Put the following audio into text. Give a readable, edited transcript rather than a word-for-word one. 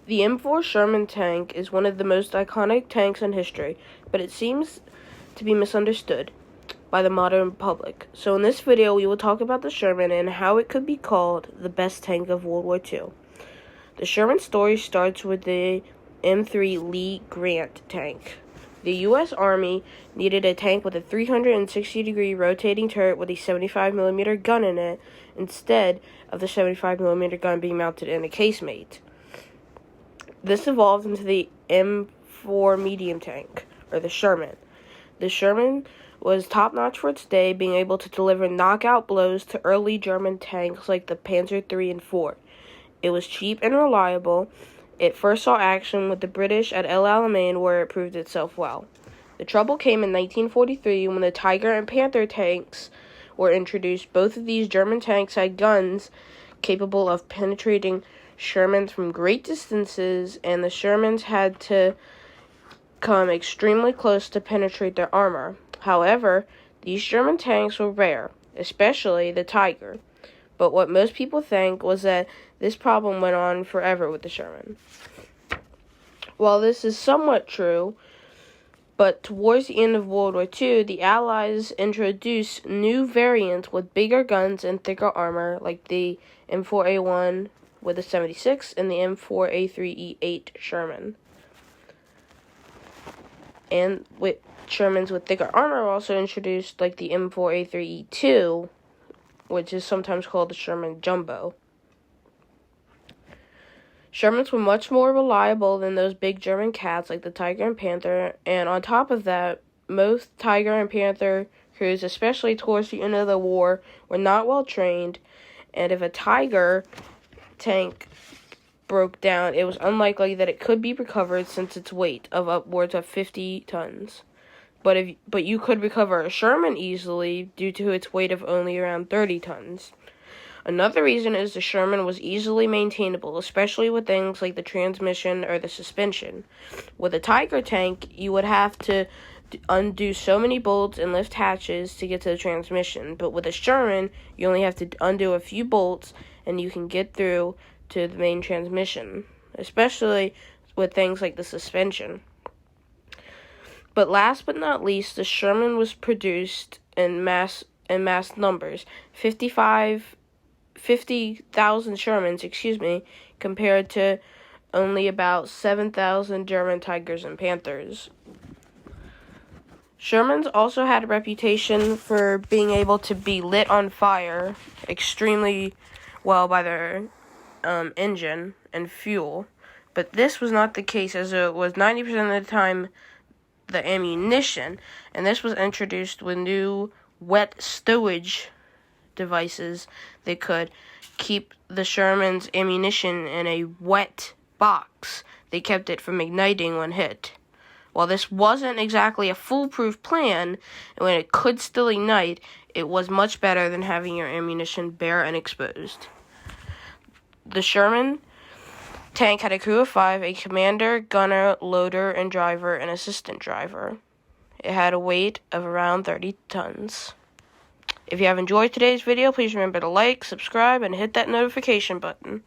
The M4 Sherman tank is one of the most iconic tanks in history, but it seems to be misunderstood by the modern public. So in this video, we will talk about the Sherman and how it could be called the best tank of World War II. The Sherman story starts with the M3 Lee Grant tank. The U.S. Army needed a tank with a 360-degree rotating turret with a 75mm gun in it, instead of the 75mm gun being mounted in a casemate. This evolved into the M4 medium tank, or the Sherman. The Sherman was top-notch for its day, being able to deliver knockout blows to early German tanks like the Panzer III and IV. It was cheap and reliable. It first saw action with the British at El Alamein, where it proved itself well. The trouble came in 1943 when the Tiger and Panther tanks were introduced. Both of these German tanks had guns capable of penetrating Shermans from great distances, and the Shermans had to come extremely close to penetrate their armor. However, these German tanks were rare, especially the Tiger. But what most people think was that this problem went on forever with the Sherman. While this is somewhat true, but towards the end of World War II, the Allies introduced new variants with bigger guns and thicker armor, like the M4A1 with a 76 and the M4A3E8 Sherman. And with Shermans with thicker armor were also introduced, like the M4A3E2, which is sometimes called the Sherman Jumbo. Shermans were much more reliable than those big German cats like the Tiger and Panther, and on top of that, most Tiger and Panther crews, especially towards the end of the war, were not well trained, and if a Tiger tank broke down, it was unlikely that it could be recovered since its weight of upwards of 50 tons. But you could recover a Sherman easily due to its weight of only around 30 tons. Another reason is the Sherman was easily maintainable, especially with things like the transmission or the suspension. With a Tiger tank, you would have to undo so many bolts and lift hatches to get to the transmission, but with a Sherman, you only have to undo a few bolts and you can get through to the main transmission, especially with things like the suspension. But last but not least, the Sherman was produced in mass numbers, 50,000 Shermans, compared to only about 7,000 German Tigers and Panthers. Shermans also had a reputation for being able to be lit on fire extremely well by their engine and fuel, but this was not the case, as it was 90% of the time the ammunition, and this was introduced with new wet stowage devices that could keep the Sherman's ammunition in a wet box. They kept it from igniting when hit. While this wasn't exactly a foolproof plan, and when it could still ignite, it was much better than having your ammunition bare and exposed. The Sherman tank had a crew of 5, a commander, gunner, loader, and driver, and assistant driver. It had a weight of around 30 tons. If you have enjoyed today's video, please remember to like, subscribe, and hit that notification button.